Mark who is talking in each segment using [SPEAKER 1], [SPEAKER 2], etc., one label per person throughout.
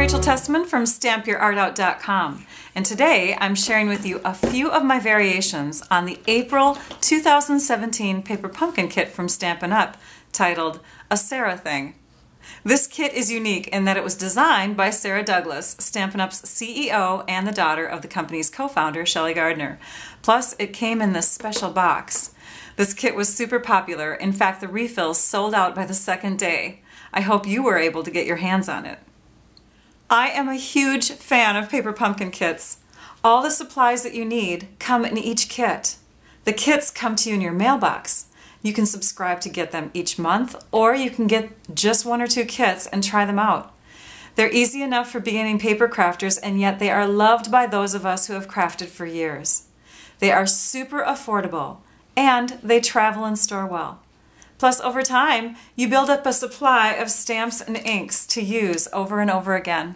[SPEAKER 1] Rachel Testament from StampYourArtOut.com, and today I'm sharing with you a few of my variations on the April 2017 paper pumpkin kit from Stampin' Up! Titled A Sara Thing. This kit is unique in that it was designed by Sarah Douglas, Stampin' Up's CEO and the daughter of the company's co-founder, Shelley Gardner. Plus, it came in this special box. This kit was super popular. In fact, the refills sold out by the second day. I hope you were able to get your hands on it. I am a huge fan of paper pumpkin kits. All the supplies that you need come in each kit. The kits come to you in your mailbox. You can subscribe to get them each month, or you can get just one or two kits and try them out. They're easy enough for beginning paper crafters, and yet they are loved by those of us who have crafted for years. They are super affordable, and they travel and store well. Plus, over time, you build up a supply of stamps and inks to use over and over again.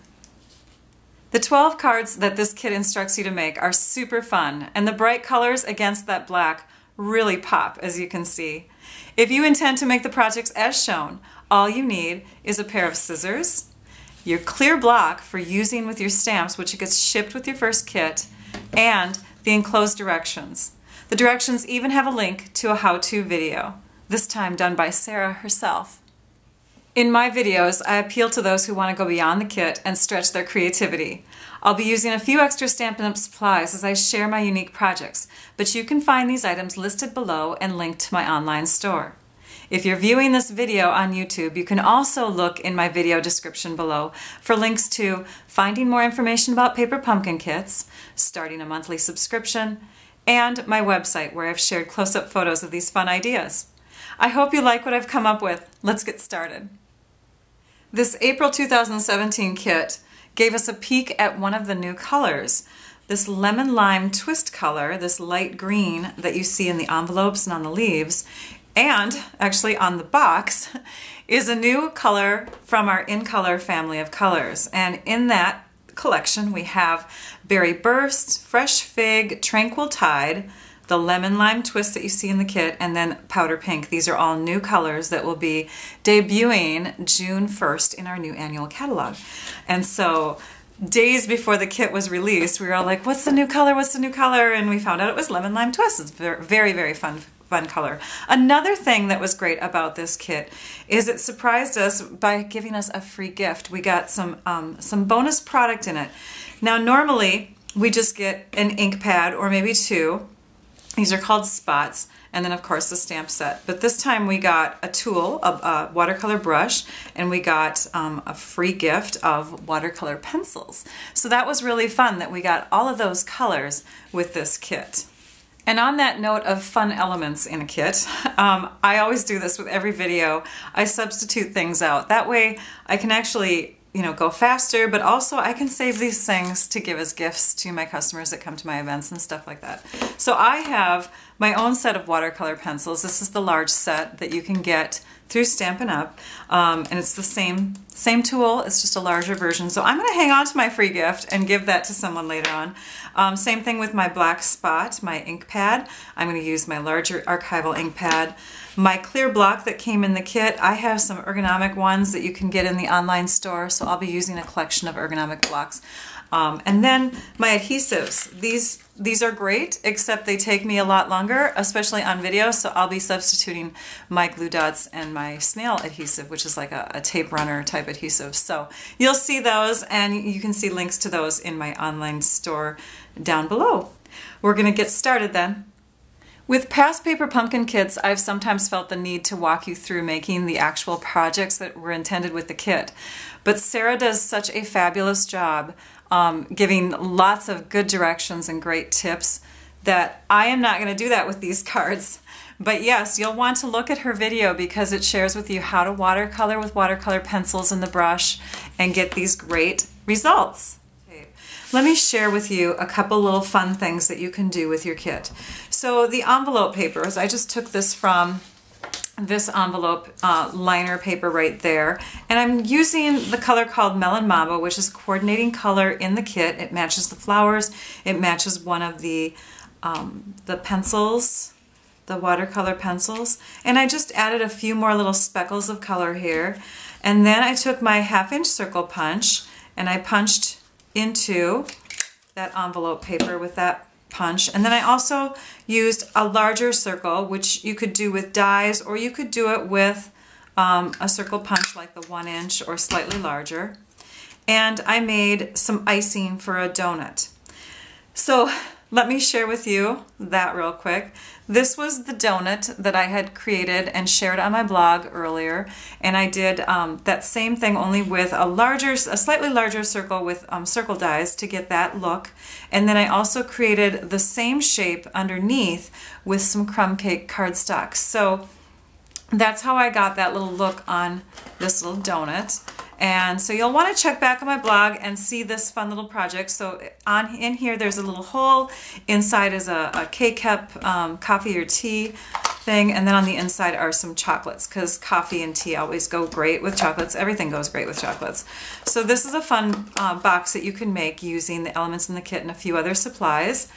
[SPEAKER 1] The 12 cards that this kit instructs you to make are super fun, and the bright colors against that black really pop, as you can see. If you intend to make the projects as shown, all you need is a pair of scissors, your clear block for using with your stamps, which gets shipped with your first kit, and the enclosed directions. The directions even have a link to a how-to video, this time done by Sarah herself. In my videos, I appeal to those who want to go beyond the kit and stretch their creativity. I'll be using a few extra Stampin' Up! Supplies as I share my unique projects, but you can find these items listed below and linked to my online store. If you're viewing this video on YouTube, you can also look in my video description below for links to finding more information about paper pumpkin kits, starting a monthly subscription, and my website where I've shared close-up photos of these fun ideas. I hope you like what I've come up with. Let's get started. This April 2017 kit gave us a peek at one of the new colors. This lemon lime twist color, this light green that you see in the envelopes and on the leaves, and actually on the box, is a new color from our In Color family of colors. And in that collection we have Berry Burst, Fresh Fig, Tranquil Tide, the lemon lime twist that you see in the kit, and then powder pink. These are all new colors that will be debuting June 1st in our new annual catalog. And so days before the kit was released, we were all like, what's the new color? What's the new color? And we found out it was lemon lime twist. It's very, very fun color. Another thing that was great about this kit is it surprised us by giving us a free gift. We got some bonus product in it. Now normally we just get an ink pad or maybe two. These are called spots, and then of course the stamp set. But this time we got a tool, a watercolor brush, and we got a free gift of watercolor pencils. So that was really fun that we got all of those colors with this kit. And on that note of fun elements in a kit, I always do this with every video. I substitute things out. That way I can actually go faster, but also I can save these things to give as gifts to my customers that come to my events and stuff like that. So I have my own set of watercolor pencils. This is the large set that you can get through Stampin' Up! And it's the same tool, it's just a larger version. So I'm going to hang on to my free gift and give that to someone later on. Same thing with my black spot, my ink pad. I'm going to use my larger archival ink pad. My clear block that came in the kit, I have some ergonomic ones that you can get in the online store, so I'll be using a collection of ergonomic blocks. And then my adhesives. These are great, except they take me a lot longer, especially on video, so I'll be substituting my glue dots and my snail adhesive, which is like a tape runner type adhesive. So you'll see those, and you can see links to those in my online store down below. We're going to get started then. With past paper pumpkin kits, I've sometimes felt the need to walk you through making the actual projects that were intended with the kit. But Sarah does such a fabulous job giving lots of good directions and great tips that I am not going to do that with these cards. But yes, you'll want to look at her video because it shares with you how to watercolor with watercolor pencils and the brush and get these great results. Let me share with you a couple little fun things that you can do with your kit. So the envelope papers, I just took this from this envelope liner paper right there, and I'm using the color called Melon Mambo, which is coordinating color in the kit. It matches the flowers, it matches one of the pencils, the watercolor pencils, and I just added a few more little speckles of color here. And then I took my 1/2 inch circle punch and I punched into that envelope paper with that punch. And then I also used a larger circle, which you could do with dies, or you could do it with a circle punch like the 1 inch or slightly larger. And I made some icing for a donut. So let me share with you that real quick. This was the donut that I had created and shared on my blog earlier, and I did that same thing only with a slightly larger circle with circle dies to get that look. And then I also created the same shape underneath with some crumb cake cardstock. So that's how I got that little look on this little donut. And so you'll want to check back on my blog and see this fun little project. So in here there's a little hole. Inside is a K-Cup coffee or tea thing, and then on the inside are some chocolates, because coffee and tea always go great with chocolates. Everything goes great with chocolates. So this is a fun box that you can make using the elements in the kit and a few other supplies.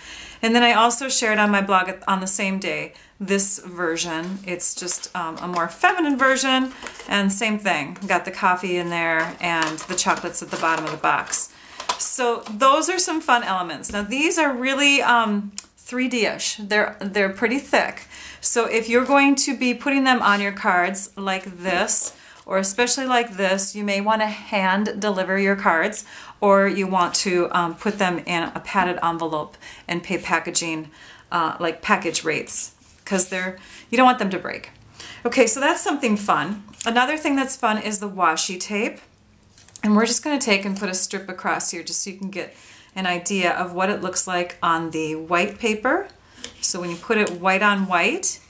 [SPEAKER 1] And then I also shared on my blog on the same day this version. It's just a more feminine version, and same thing. Got the coffee in there and the chocolates at the bottom of the box. So those are some fun elements. Now these are really 3D-ish. They're pretty thick. So if you're going to be putting them on your cards like this, or especially like this, you may want to hand deliver your cards, or you want to put them in a padded envelope and pay packaging, like package rates, because you don't want them to break. Okay, so that's something fun. Another thing that's fun is the washi tape. And we're just going to take and put a strip across here just so you can get an idea of what it looks like on the white paper. So when you put it white on white,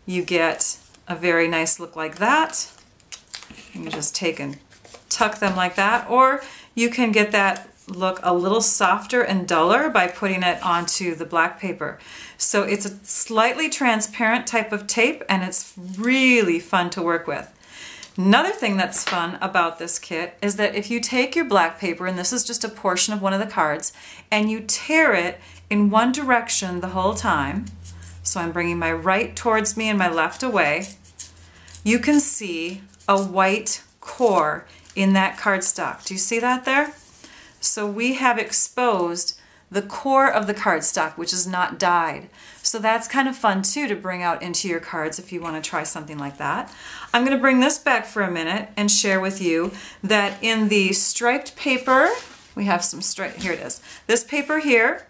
[SPEAKER 1] you get a very nice look like that. You can just take and tuck them like that, or you can get that look a little softer and duller by putting it onto the black paper. So it's a slightly transparent type of tape, and it's really fun to work with. Another thing that's fun about this kit is that if you take your black paper, and this is just a portion of one of the cards, and you tear it in one direction the whole time, so I'm bringing my right towards me and my left away, you can see a white core in that cardstock. Do you see that there? So we have exposed the core of the cardstock, which is not dyed. So that's kind of fun too to bring out into your cards if you want to try something like that. I'm going to bring this back for a minute and share with you that in the striped paper, we have some stripe, here it is. This paper here,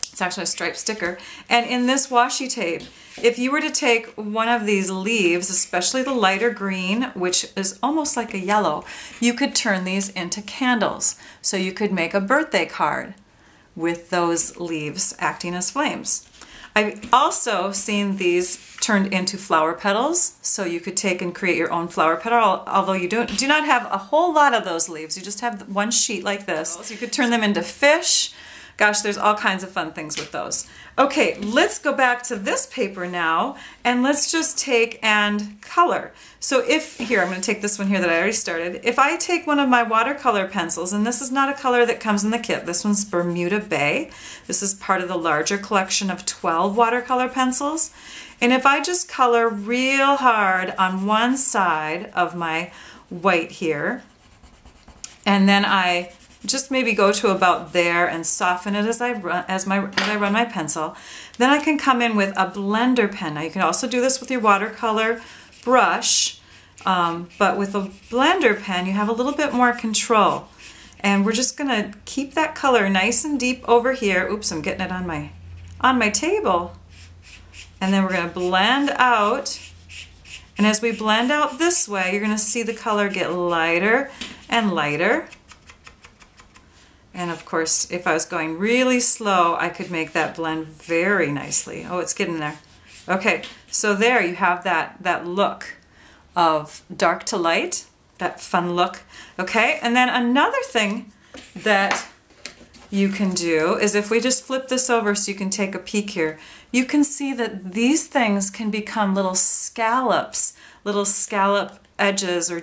[SPEAKER 1] it's actually a striped sticker, and in this washi tape, if you were to take one of these leaves, especially the lighter green, which is almost like a yellow, you could turn these into candles. So you could make a birthday card with those leaves acting as flames. I've also seen these turned into flower petals, so you could take and create your own flower petal, although you do not have a whole lot of those leaves. You just have one sheet like this. So you could turn them into fish. Gosh, there's all kinds of fun things with those. Okay, let's go back to this paper now, and let's just take and color. So here, I'm going to take this one here that I already started. If I take one of my watercolor pencils, and this is not a color that comes in the kit, this one's Bermuda Bay. This is part of the larger collection of 12 watercolor pencils. And if I just color real hard on one side of my white here, and then I just maybe go to about there and soften it as I run my pencil. Then I can come in with a blender pen. Now you can also do this with your watercolor brush, but with a blender pen you have a little bit more control. And we're just gonna keep that color nice and deep over here. Oops, I'm getting it on my table. And then we're gonna blend out. And as we blend out this way, you're gonna see the color get lighter and lighter. And of course, if I was going really slow, I could make that blend very nicely. Oh, it's getting there. Okay, so there you have that look of dark to light, that fun look. Okay, and then another thing that you can do is if we just flip this over so you can take a peek here, you can see that these things can become little scallops, little scallop edges or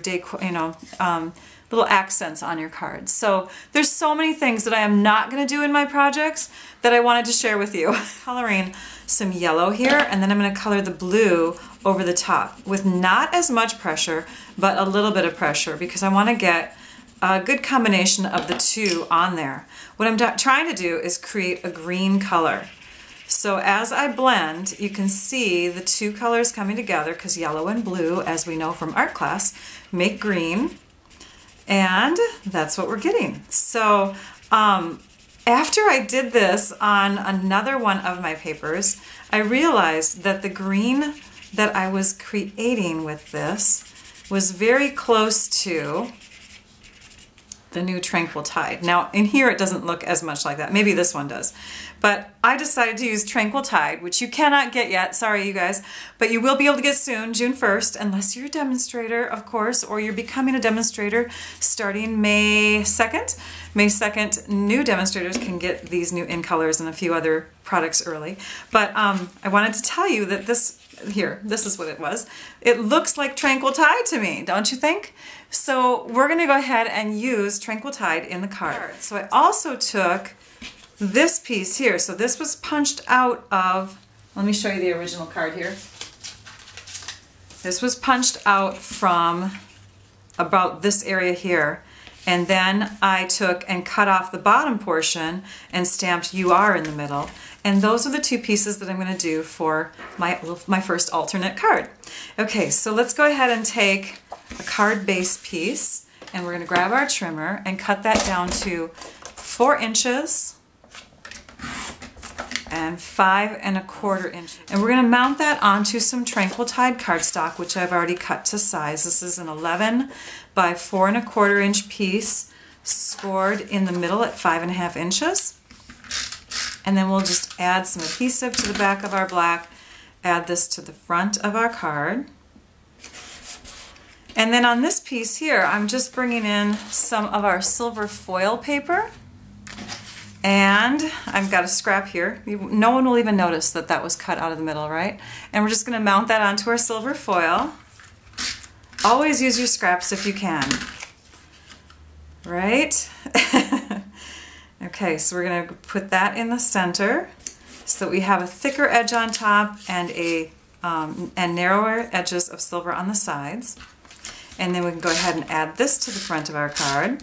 [SPEAKER 1] little accents on your cards. So there's so many things that I am not going to do in my projects that I wanted to share with you. Coloring some yellow here, and then I'm going to color the blue over the top with not as much pressure, but a little bit of pressure, because I want to get a good combination of the two on there. What I'm trying to do is create a green color. So as I blend, you can see the two colors coming together because yellow and blue, as we know from art class, make green. And that's what we're getting. So after I did this on another one of my papers, I realized that the green that I was creating with this was very close to the new Tranquil Tide. Now in here it doesn't look as much like that. Maybe this one does. But I decided to use Tranquil Tide, which you cannot get yet, sorry you guys, but you will be able to get soon, June 1st, unless you're a demonstrator, of course, or you're becoming a demonstrator starting May 2nd. May 2nd, new demonstrators can get these new in colors and a few other products early. But I wanted to tell you that this is what it was. It looks like Tranquil Tide to me, don't you think? So we're gonna go ahead and use Tranquil Tide in the card. So I also took this piece here. So this was punched out of, let me show you the original card here. This was punched out from about this area here. And then I took and cut off the bottom portion and stamped UR in the middle. And those are the two pieces that I'm going to do for my first alternate card. Okay, so let's go ahead and take a card base piece and we're going to grab our trimmer and cut that down to 4 inches and 5 1/4 inches. And we're going to mount that onto some Tranquil Tide cardstock, which I've already cut to size. This is an 11 by 4 1/4 inch piece, scored in the middle at 5 1/2 inches. And then we'll just add some adhesive to the back of our black, add this to the front of our card. And then on this piece here, I'm just bringing in some of our silver foil paper. And I've got a scrap here. No one will even notice that that was cut out of the middle, right? And we're just going to mount that onto our silver foil. Always use your scraps if you can. Right? Okay, so we're going to put that in the center so that we have a thicker edge on top and and narrower edges of silver on the sides. And then we can go ahead and add this to the front of our card.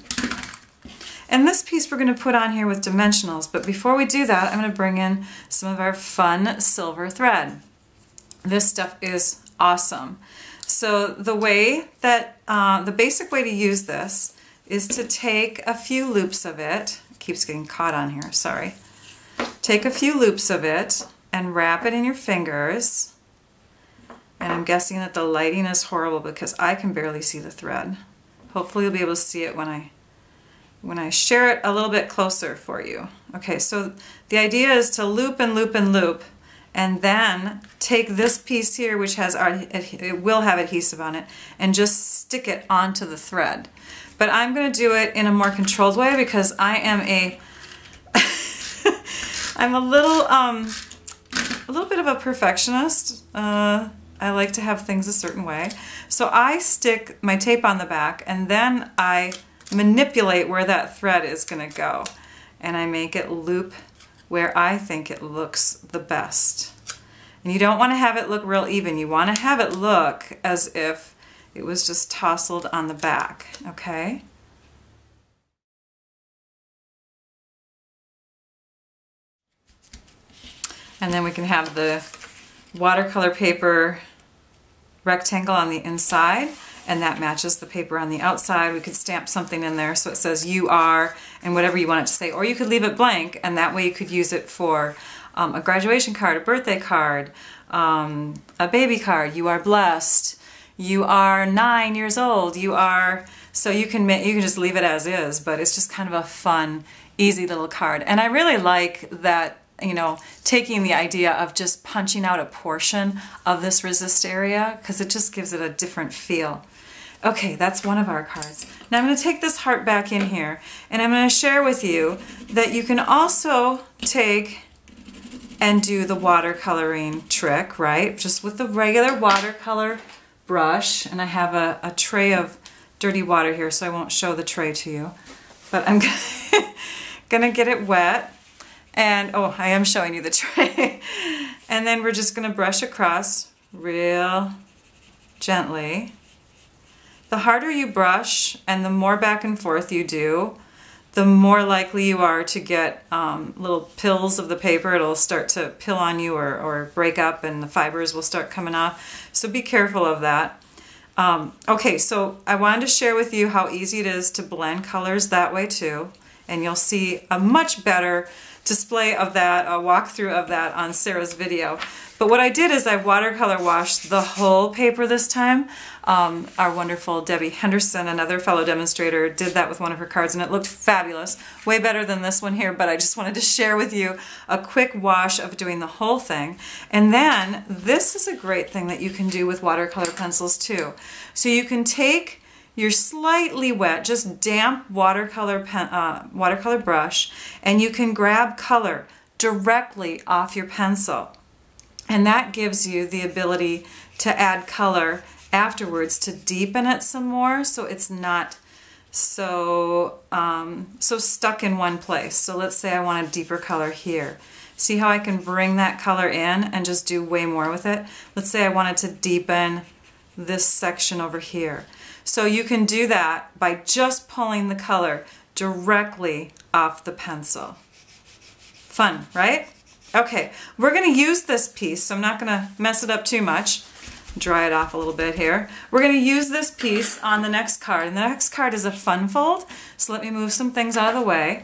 [SPEAKER 1] And this piece we're going to put on here with dimensionals, but before we do that, I'm going to bring in some of our fun silver thread. This stuff is awesome. So the way that, the basic way to use this is to take a few loops of it. It keeps getting caught on here, sorry. Take a few loops of it and wrap it in your fingers. And I'm guessing that the lighting is horrible because I can barely see the thread. Hopefully you'll be able to see it when I share it a little bit closer for you. Okay, so the idea is to loop and loop and loop, and then take this piece here, which has it will have adhesive on it, and just stick it onto the thread. But I'm going to do it in a more controlled way because I am I'm a little bit of a perfectionist. I like to have things a certain way. So I stick my tape on the back and then I manipulate where that thread is going to go. And I make it loop where I think it looks the best. And you don't want to have it look real even. You want to have it look as if it was just tousled on the back, okay? And then we can have the watercolor paper rectangle on the inside, and that matches the paper on the outside. We could stamp something in there so it says you are and whatever you want it to say, or you could leave it blank, and that way you could use it for a graduation card, a birthday card, a baby card. You are blessed. You are 9 years old. You are, so you can just leave it as is, but it's just kind of a fun, easy little card. And I really like that, you know, taking the idea of just punching out a portion of this resist area, because it just gives it a different feel. Okay, that's one of our cards. Now I'm going to take this heart back in here, and I'm going to share with you that you can also take and do the watercoloring trick, right? Just with the regular watercolor brush, and I have a tray of dirty water here, so I won't show the tray to you, but I'm gonna get it wet. And, oh, I am showing you the tray. And then we're just going to brush across real gently. the harder you brush and the more back and forth you do, the more likely you are to get little pills of the paper. It'll start to pill on you or break up, and the fibers will start coming off. So be careful of that. Okay, so I wanted to share with you how easy it is to blend colors that way too. And you'll see a much better display of that, a walkthrough of that on Sarah's video. But what I did is I watercolor washed the whole paper this time. Our wonderful Debbie Henderson, another fellow demonstrator, did that with one of her cards, and it looked fabulous. Way better than this one here, but I just wanted to share with you a quick wash of doing the whole thing. And then this is a great thing that you can do with watercolor pencils too. So you can take your slightly wet, just damp watercolor brush, and you can grab color directly off your pencil. And that gives you the ability to add color afterwards to deepen it some more, so it's not so stuck in one place. So let's say I want a deeper color here. See how I can bring that color in and just do way more with it? Let's say I wanted to deepen this section over here. So you can do that by just pulling the color directly off the pencil. Fun, right? Okay, we're going to use this piece, so I'm not going to mess it up too much. Dry it off a little bit here. We're going to use this piece on the next card, and the next card is a fun fold, so let me move some things out of the way.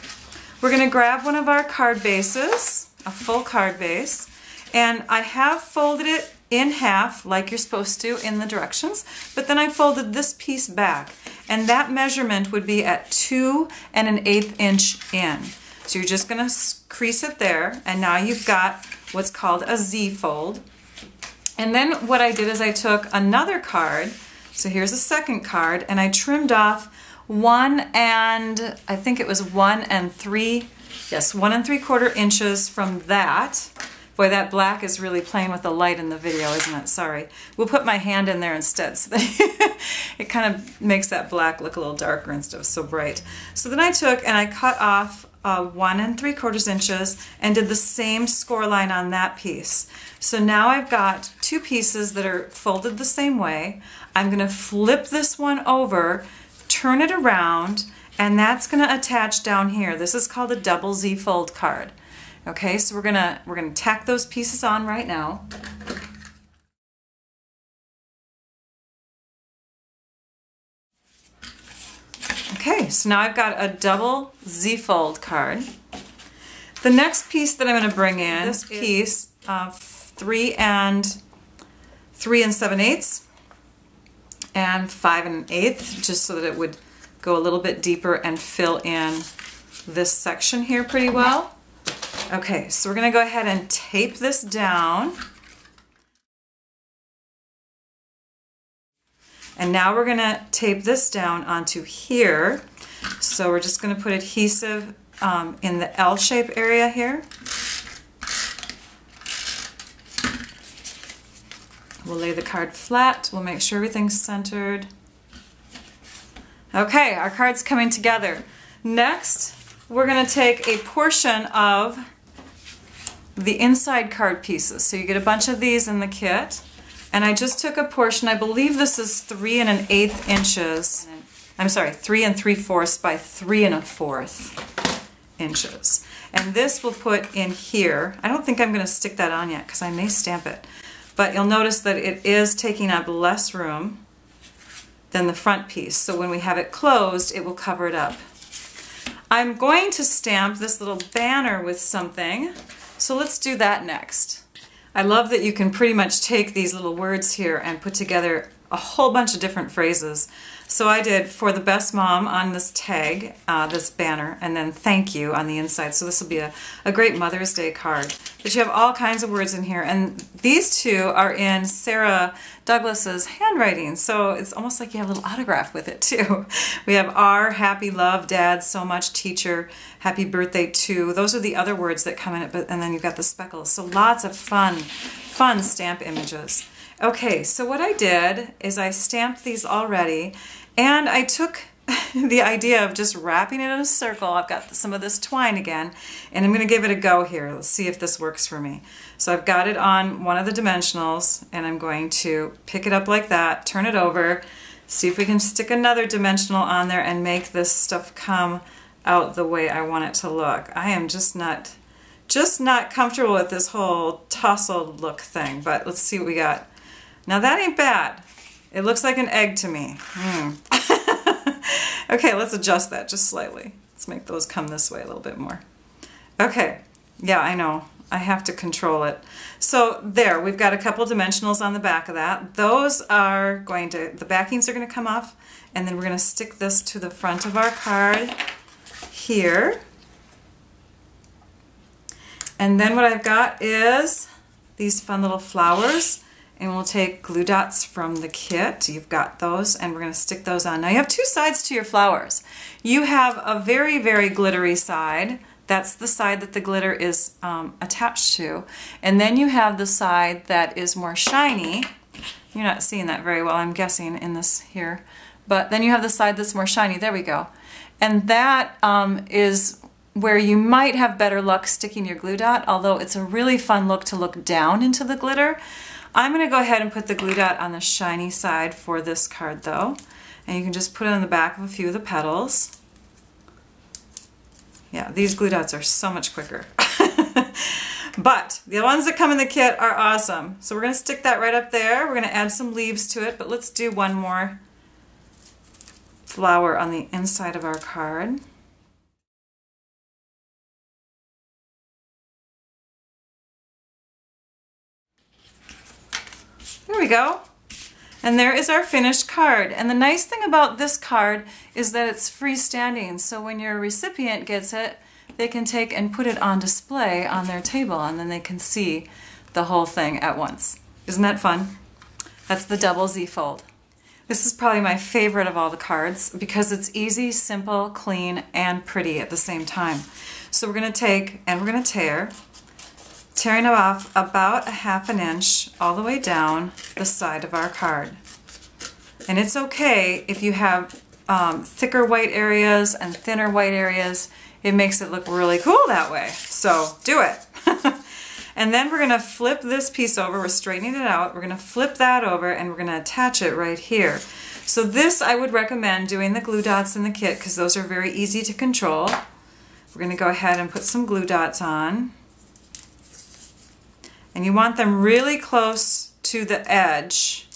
[SPEAKER 1] We're going to grab one of our card bases, a full card base, and I have folded it in half like you're supposed to in the directions, but then I folded this piece back, and that measurement would be at 2 1/8 inch in. So you're just going to crease it there, and now you've got what's called a Z fold. And then what I did is I took another card, so here's a second card, and I trimmed off 1 3/4 inches from that. Boy, that black is really playing with the light in the video, isn't it? Sorry. We'll put my hand in there instead, so that it kind of makes that black look a little darker instead of so bright. So then I took and I cut off 1 3/4 inches and did the same score line on that piece. So now I've got two pieces that are folded the same way. I'm going to flip this one over, turn it around, and that's going to attach down here. This is called a double Z fold card. Okay, so we're gonna tack those pieces on right now. Okay, so now I've got a double Z fold card. The next piece that I'm going to bring in, this piece of 3 7/8 and 5 1/8, just so that it would go a little bit deeper and fill in this section here pretty well. Okay, so we're going to go ahead and tape this down. And now we're going to tape this down onto here. So we're just going to put adhesive in the L-shape area here. We'll lay the card flat. We'll make sure everything's centered. Okay, our card's coming together. Next, we're going to take a portion of the inside card pieces. So you get a bunch of these in the kit. And I just took a portion, I believe this is 3 1/8 inches. I'm sorry, 3 3/4 by 3 1/4 inches. And this we'll put in here. I don't think I'm going to stick that on yet because I may stamp it. But you'll notice that it is taking up less room than the front piece. So when we have it closed, it will cover it up. I'm going to stamp this little banner with something. So let's do that next. I love that you can pretty much take these little words here and put together a whole bunch of different phrases. So I did "for the best mom" on this tag, this banner, and then "thank you" on the inside. So this will be a great Mother's Day card. But you have all kinds of words in here, and these two are in Sarah Douglas's handwriting. So it's almost like you have a little autograph with it too. We have "R," happy, love, dad, so much, teacher, happy birthday to. Those are the other words that come in it, and then you've got the speckles. So lots of fun stamp images. Okay, so what I did is I stamped these already, and I took the idea of just wrapping it in a circle. I've got some of this twine again, and I'm going to give it a go here. Let's see if this works for me. So I've got it on one of the dimensionals, and I'm going to pick it up like that, turn it over, See if we can stick another dimensional on there and make this stuff come out the way I want it to look. I am just not comfortable with this whole tousled look thing, but let's see what we got. Now that ain't bad. It looks like an egg to me. Okay, let's adjust that just slightly. Let's make those come this way a little bit more. Okay, yeah, I know. I have to control it. So there, we've got a couple dimensionals on the back of that. Those are going to, the backings are going to come off, and then we're going to stick this to the front of our card here. And then what I've got is these fun little flowers, and we'll take glue dots from the kit. You've got those, and we're going to stick those on. Now you have two sides to your flowers. You have a very, very glittery side. That's the side that the glitter is attached to. And then you have the side that is more shiny. You're not seeing that very well, I'm guessing, in this here. But then you have the side that's more shiny. There we go. And that is where you might have better luck sticking your glue dot, although it's a really fun look to look down into the glitter. I'm going to go ahead and put the glue dot on the shiny side for this card though. And you can just put it on the back of a few of the petals. Yeah, these glue dots are so much quicker. But the ones that come in the kit are awesome. So we're going to stick that right up there. We're going to add some leaves to it, but let's do one more flower on the inside of our card. There we go. And there is our finished card. And the nice thing about this card is that it's freestanding. So when your recipient gets it, they can take and put it on display on their table, and then they can see the whole thing at once. Isn't that fun? That's the double Z fold. This is probably my favorite of all the cards because it's easy, simple, clean, and pretty at the same time. So we're going to take and we're going to tearing it off about 1/2 inch all the way down the side of our card. And it's okay if you have thicker white areas and thinner white areas. It makes it look really cool that way. So do it. And then we're going to flip this piece over. We're straightening it out. We're going to flip that over and we're going to attach it right here. So this I would recommend doing the glue dots in the kit because those are very easy to control. We're going to go ahead and put some glue dots on. And you want them really close to the edge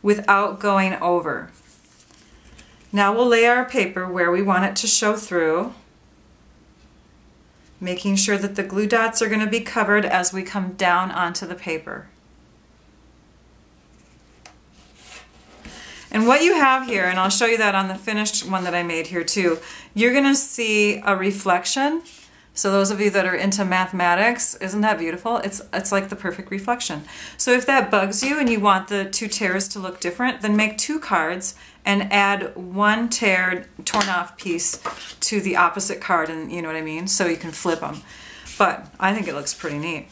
[SPEAKER 1] without going over. Now we'll lay our paper where we want it to show through, making sure that the glue dots are going to be covered as we come down onto the paper. And what you have here, and I'll show you that on the finished one that I made here too, you're going to see a reflection. So those of you that are into mathematics, isn't that beautiful? It's like the perfect reflection. So if that bugs you and you want the two tears to look different, then make 2 cards and add 1 torn off piece to the opposite card, and you know what I mean? So you can flip them. But I think it looks pretty neat.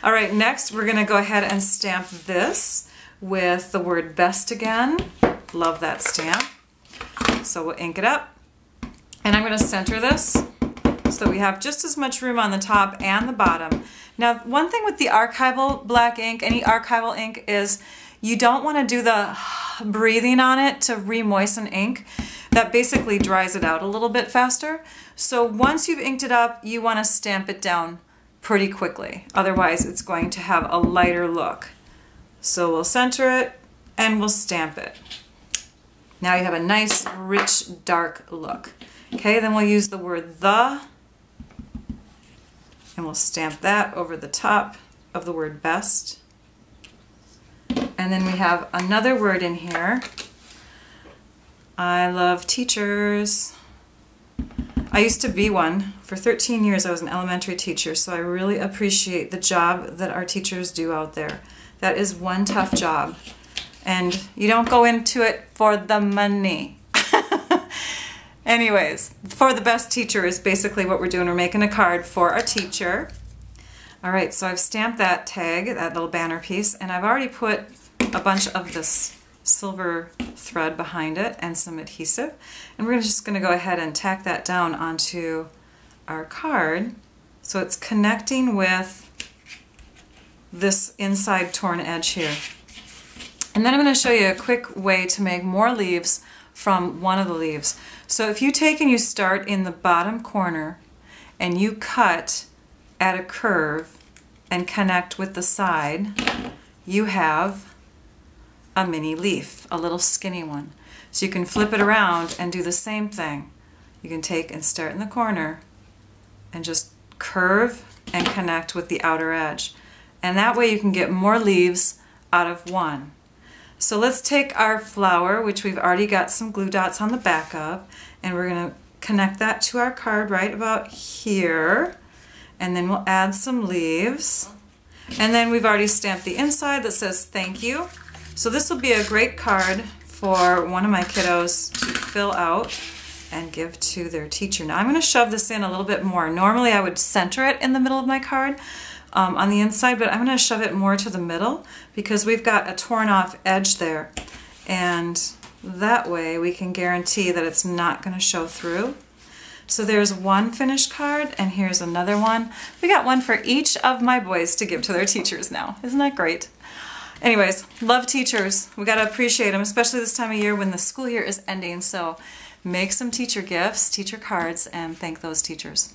[SPEAKER 1] All right, next we're going to go ahead and stamp this with the word best again. Love that stamp. So we'll ink it up. And I'm going to center this so that we have just as much room on the top and the bottom. Now, one thing with the archival black ink, any archival ink, is you don't want to do the breathing on it to re-moisten ink. That basically dries it out a little bit faster. So once you've inked it up, you want to stamp it down pretty quickly. Otherwise, it's going to have a lighter look. So we'll center it and we'll stamp it. Now you have a nice, rich, dark look. Okay, then we'll use the word the, and we'll stamp that over the top of the word best. And then we have another word in here. I love teachers. I used to be one. For 13 years I was an elementary teacher, so I really appreciate the job that our teachers do out there. That is one tough job. And you don't go into it for the money. Anyways, for the best teacher is basically what we're doing. We're making a card for our teacher. All right, so I've stamped that tag, that little banner piece, and I've already put a bunch of this silver thread behind it and some adhesive. And we're just going to go ahead and tack that down onto our card so it's connecting with this inside torn edge here. And then I'm going to show you a quick way to make more leaves from one of the leaves. So if you take and you start in the bottom corner and you cut at a curve and connect with the side, you have a mini leaf, a little skinny one. So you can flip it around and do the same thing. You can take and start in the corner and just curve and connect with the outer edge. And that way you can get more leaves out of one. So let's take our flower, which we've already got some glue dots on the back of, and we're going to connect that to our card right about here. And then we'll add some leaves. And then we've already stamped the inside that says thank you. So this will be a great card for one of my kiddos to fill out and give to their teacher. Now I'm going to shove this in a little bit more. Normally I would center it in the middle of my card on the inside, but I'm going to shove it more to the middle because we've got a torn off edge there, and that way we can guarantee that it's not going to show through. So there's one finished card, and here's another one. We got one for each of my boys to give to their teachers now. Isn't that great? Anyways, love teachers. We got to appreciate them, especially this time of year when the school year is ending. So make some teacher gifts, teacher cards, and thank those teachers.